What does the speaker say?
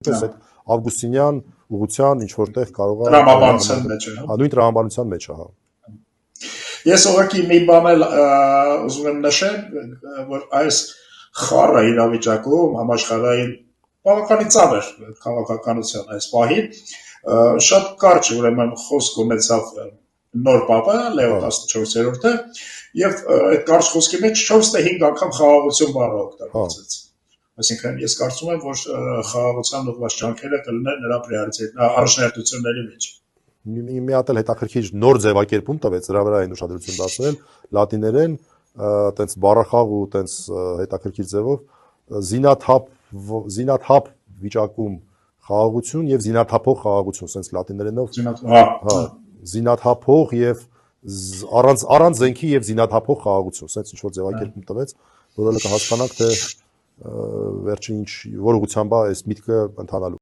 Պես այդ ավգուստինյան ուղղության ինչ որտեղ կարող է տրամաբանության մեջ է, նույն տրամաբանության մեջ է, հա։ Ես ուղղակի մի բան էլ ուզում եմ նշել, որ այս խառը իրավիճակում համաշխարհային բավականին ծանր քաղաքականության այս պահին շատ կարճ ուրեմն խոսք ունեցավ նոր պապը Լեո 14-րդը եւ այդ կարճ խոսքի մեջ 4-5 անգամ խաղաղություն բառը օգտագործեց։ Այսինքն ես կարծում եմ, որ խաղաղության ուղղված ջանքերը կլինեն նրա առաջնահերթությունների մեջ։ Մի հատ էլ հետաքրքիր նոր ձևակերպում տվեց, դրա վրա այն ուշադրություն դարձրել, լատիներեն տենց բառախաղ ու տենց հետաքրքիր ձևով զինաթափ վիճակում խաղաղություն եւ զինաթափող խաղաղություն, sense լատիներենով զինաթափող եւ առանց զենքի եւ զինաթափող խաղաղություն, sense ինչ որ ձևակերպում տվեց, որը կհասկանանք թե վերջին ինչ որ ուղղությամբ է այս միտքը ընթանալու